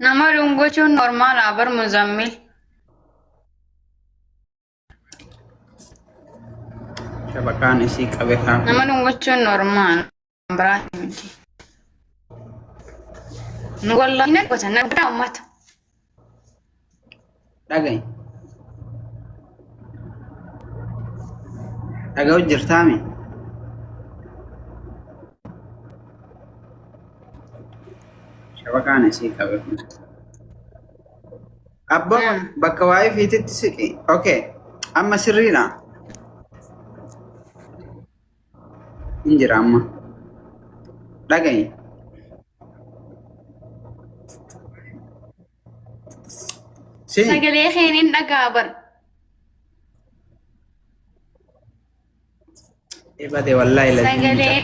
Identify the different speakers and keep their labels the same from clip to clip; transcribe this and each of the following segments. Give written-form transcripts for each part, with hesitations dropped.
Speaker 1: Nama lungochuun normaal abar muzammil.
Speaker 2: Shabakaan isii qabe haa.
Speaker 1: Nama lungochuun normaal. Biraati miti. Nu wallahi na gosa na guddaa uummata.
Speaker 2: Dhaga'i. Dhaga'u jirtaami? Shabakaan isii qabe kun. Abbo bakka waa'ee fiititti siqi. Okay. Amma sirriidha. Hin jira amma. Dhaga'i.
Speaker 1: Sagalee keeniin dhagaa bar.
Speaker 2: Ibade wallahi
Speaker 1: Sagalee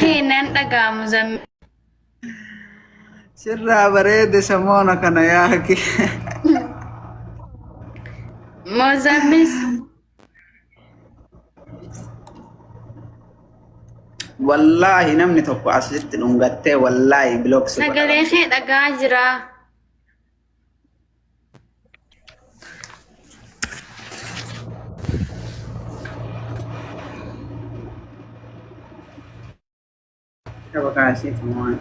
Speaker 1: keenan dhagaa muzammil.
Speaker 2: Sirraa bareede samoona kana yaaki.
Speaker 1: Mozambiis.
Speaker 2: Wallahi namni tokko asitti dhungattee wallahi bilooksi.
Speaker 1: Sagalee kee dhagaa jira.
Speaker 2: Shabakaa isiiti waan.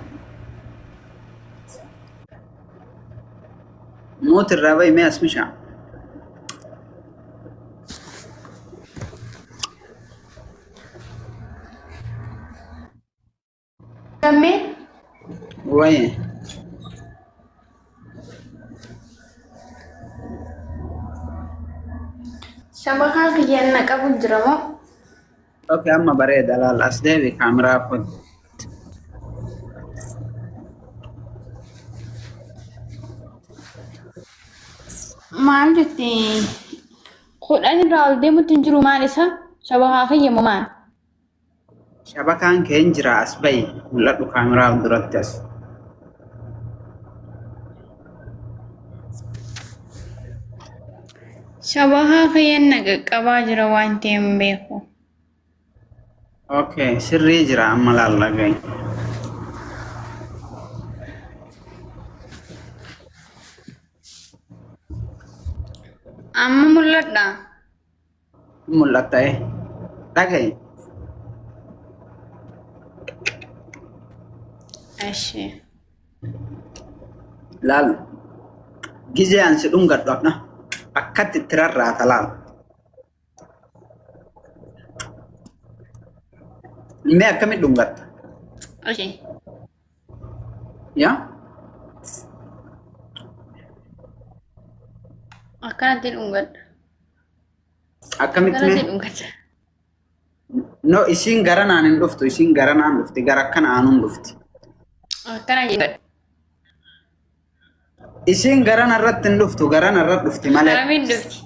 Speaker 2: موت الرابع ما اسمش
Speaker 1: Muzammil.
Speaker 2: وين
Speaker 1: Shabakaa kiyyaan naqabu jira moo?
Speaker 2: اوكي اما بريد على الاسدابي كاميرا فوت
Speaker 1: Maal jetti? Kudhan irraa ol deemutti hin jiru maal isa? Shabakaa kiyya moo maal?
Speaker 2: شبكان كينجرا اسبي ملدو كاميرا درتس
Speaker 1: Shabakaa kiyyaan naqaqqabaa jira waan ta'e hin beeku.
Speaker 2: اوكي سري جرا اما لا جاي
Speaker 1: Amma mul'adha.
Speaker 2: ملتا ايه دغاي
Speaker 1: Ashee.
Speaker 2: لال جيزي انسي دونغدنا اكات تررا تلال ما كمي دونغت
Speaker 1: Ashee.
Speaker 2: يا
Speaker 1: Akkanatti dhungadha.
Speaker 2: اكمت
Speaker 1: Akkanatti
Speaker 2: مي
Speaker 1: dhungadha.
Speaker 2: نو اسين غرانان ندفتو اسين غرانان دفتي غرا كان انون دفتي
Speaker 1: Akkana jedhadha.
Speaker 2: اسين غران الرت ندفتو غران الرت دفتي مالك
Speaker 1: Karamiin dhufti.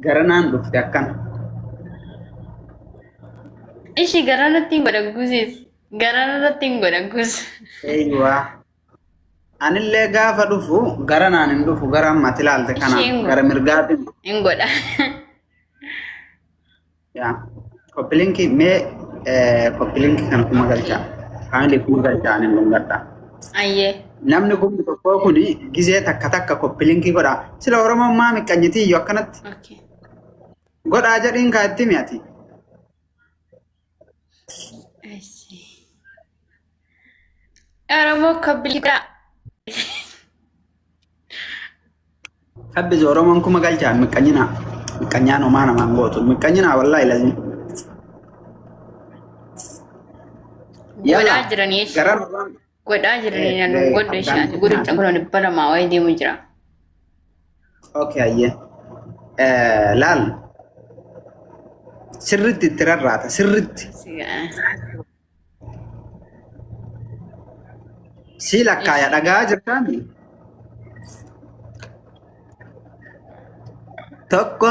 Speaker 2: غرانان دفتي اكن
Speaker 1: Ishii garanatti hin godha guusis. Garanatti hin godha guus.
Speaker 2: ايوه انا اللي غافا دفو غرانان ندفو غران ما تلالت كان
Speaker 1: Isheen
Speaker 2: غرا مرغات
Speaker 1: hin godha.
Speaker 2: يا كوبلينكي مي كوبلينكي كان كما قالتا كان لي كما قالتا ان لونغدا
Speaker 1: Ayyee.
Speaker 2: namni kun tokko kuni gizee takka takka koppilinkii godha sila oromoon maami qanyiti iyo akkanatti
Speaker 1: Okay.
Speaker 2: godhaa jedhiin kaatti mi'ati
Speaker 1: Ashee. Oromoo kabbilidha.
Speaker 2: habbiz oromoon kuma galchaa miqqanyaan homaa namaan gootu miqqanyinaa wallaahi lazim
Speaker 1: Godhaa jiranii jechuudha.
Speaker 2: garan
Speaker 1: Godhaa jiranii naannoo godhu ishaati. Guddicha kun dhibba lamaa wayii deemu jira.
Speaker 2: okay ayyee laal sirritti itti rarraata sirritti sii lakkaaya dhagaa jirtaami tokko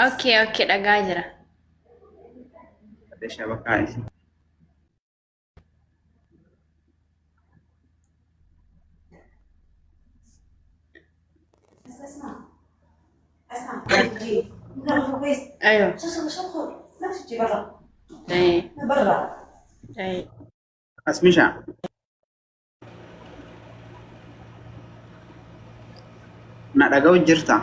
Speaker 1: Okay, okay, dhagaa jira.
Speaker 2: shabakaa isii
Speaker 1: Aywa. Tayi. Tayi.
Speaker 2: asmisha Na dhaga'u jirta.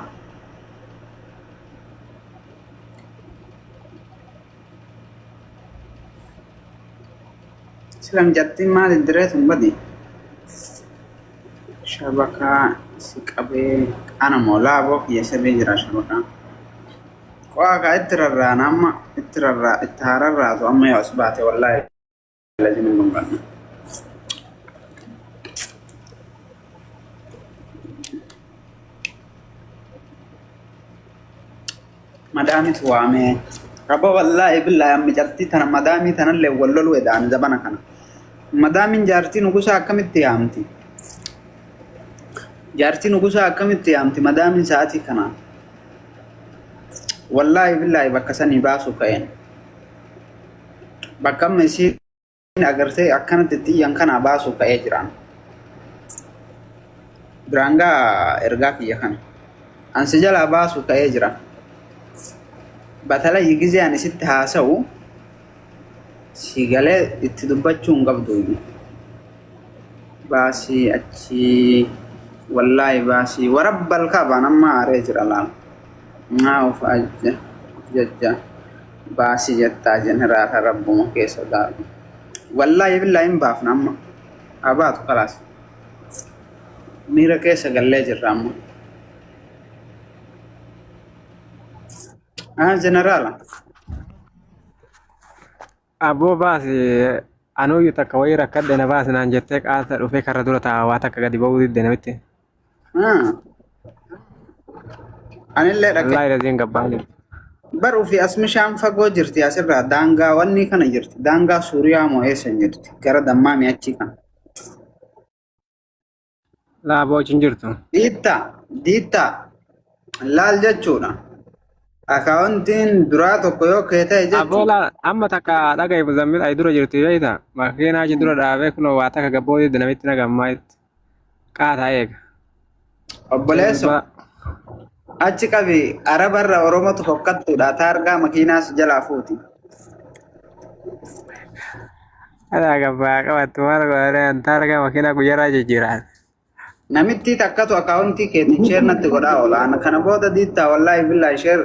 Speaker 2: Silam jattiin maal direetu hin badi. Shabakaa si qabee ana moolaa boo kiyya sabee jira shabakaa. Qo'aa kaa itti rarraan amma itti hararraatu amma yoo as baate wallaahi lajin hin gonganne. Madaamit waamee rabba wallaahi billaahi amma jattii tana madaamii tanallee wallolu edaan zabana kana. Madaamin jaartii nugusaa akkamitti yaamti? Jaartii nugusaa akkamitti yaamti madaamin sa'aatii kanaa? Wallaahi billaahi bakka sanii baasuu ka'een. Bakka amma isiin agartee akkanatti xiyyan kanaa baasuu ka'ee jiraan. Biraangaa ergaa kiyya kana. Ansi jalaa baasuu ka'ee jira. Batala yigizee ani sitti haasa'u si galee itti dubbachuu hin qabdu. Baasii achi wallaahi baasii warabbal kaabaan amma aaree jira laal. Naaf ajja baasii jettaa jeneraala rabbuma keessa daaru. Wallaahi billaahi hin baafna amma. Abaatu kalaas. Miira keessa gallee jirra amma. Jeneraala.
Speaker 3: Aboo baasi anuu takka wayii rakkadhe na baasi naan jettee qaasa dhufee karra dura taa'aa waa takka gadi ba'uu didde namitti.
Speaker 2: Anillee dhaqee.
Speaker 3: Wallaahi laziin gabbaani.
Speaker 2: Baruu fi asmishaan fagoo jirti asirraa daangaa wanni kana jirti. Daangaa Suuriyaa moo eessa jirti? Gara dammaa mi'achii kana.
Speaker 3: Laaboo achi hin jirtu.
Speaker 2: Diittaa laal jechuudha. Akaawuntiin duraa tokko yoo keetee jechuudha.
Speaker 3: Aboola amma takka dhaga'iif zammil ay dura jirti beeyta. Makiinaa achi dura dhaabee kunoo waa takka gabboo didde namitti na gammaa itti. Qaataa eega.
Speaker 2: Obboleesso. Achi qabi Arabarra Oromotu fokkattuudha. Taargaa makiinaas jalaa fuuti.
Speaker 3: Alaa gabbaa qabattu maal godhanii taargaa makiinaa guyyaarraa jijjiiraan.
Speaker 2: Namitti takkatu akaawuntii keetiin sheer natti godhaa oola. Kana booda diittaa wallaahi billaahi sheer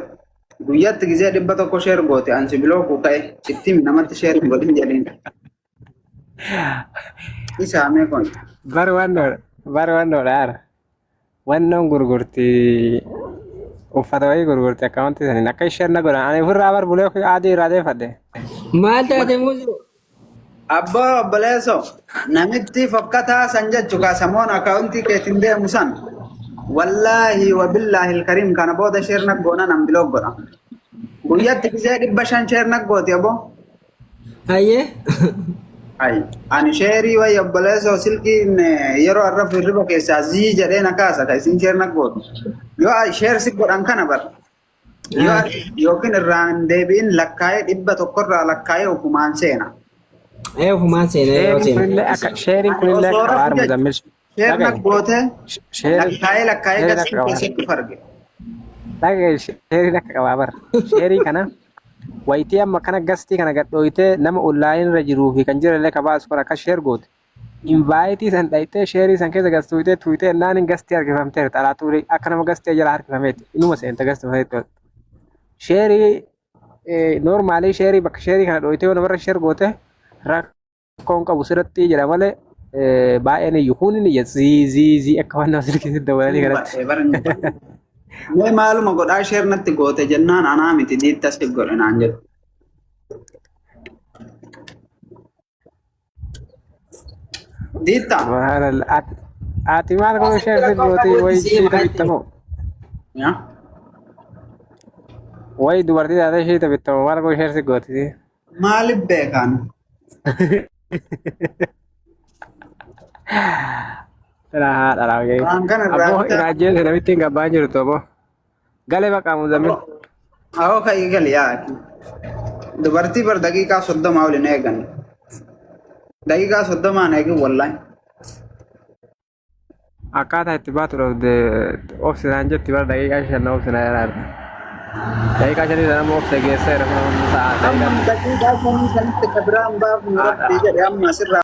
Speaker 2: guyyatti gizee 100 sheer goote ansi bilooku ka'e ittiin namatti sheer godhin jedhin. Isaa mee kun.
Speaker 3: Bar wannoodha. Wannoon gurgurtii uffata wayii gurgurtii akkaawuntii saniin akka isheen na godhan ani ofirraa bar bulee adii irraa deeffadhe.
Speaker 4: Maal taate muuziqaa?
Speaker 2: Abbaa obboleesso namitti fokkataa san jechu kaasamoon akaawuntii keetiin deemu san wallaahi wa billaahi ilkariim kana booda sheer naggoona nan biloo godha. Guyyatti gizee 500 sheer naggooti aboo.
Speaker 4: Hayyee.
Speaker 2: Ay ani sheerii wayi obboleesso silkiin yeroo arrafu hirriba keessaa zii jedhee na kaasa ka isin sheer naggooti. Yoo sheer si godhan kana bar. Yookiin irraan deebiin lakkaa'ee 100 irraa lakkaa'ee ofumaan seena.
Speaker 4: Ofumaan seenaa yoo seena.
Speaker 3: Sheeriin kunillee kabaar muzammil.
Speaker 2: Sheer naggootee lakkaa'ee gasiin keessatti farge.
Speaker 3: Dhagaye sheeriin akka qabaa bara. Sheerii kana wayitii amma kana gastii kana gadhooyitee nama onlaayinii irra jiruu fi kan jirallee kabaasu kan akka sheer goote. Invaayitii san dhayitee sheerii san keessa gastuutee tuutee naan gastii harkifamteera xalaatuulee akka nama gastii jala harkifameeti. Inuma seenta gastii fayyadu. Sheerii noormaalii sheerii bakka sheerii kana dhooyitee namarra sheer goote rakkoon qabu sirratti jedha malee baay'een iyyuu kun ni zii akka waan nama sirkiitti dabalanii kanatti.
Speaker 2: Mee maaluma godhaa sheer natti goote jennaan anaa miti diitta si godhe naan jedhu. Diitta.
Speaker 3: Ati maal godhu sheer si goote wayi shiita bittamoo. Wayi dubartii taatee shiita bittamoo maal godhu sheer si goote.
Speaker 2: Maaliif beekan?
Speaker 3: Aboo iraajee namitti hin gabbaa jirtu aboo. Galee baqaa muzammil.
Speaker 2: Awoo ka'ii gali yaa. Dubartii bar daqiiqaa 30 olin eegan. Daqiiqaa 30 eegin wallaahi.
Speaker 3: Akkaataa itti baatu obsinaan jetti bara daqiiqaa 5 obsinaa jiraata. Daqiiqaa 5 nama obsa geesseera.
Speaker 2: Daqiiqaa 5 sanitti kabiraan baafu rabbii jedhe amma asirraa.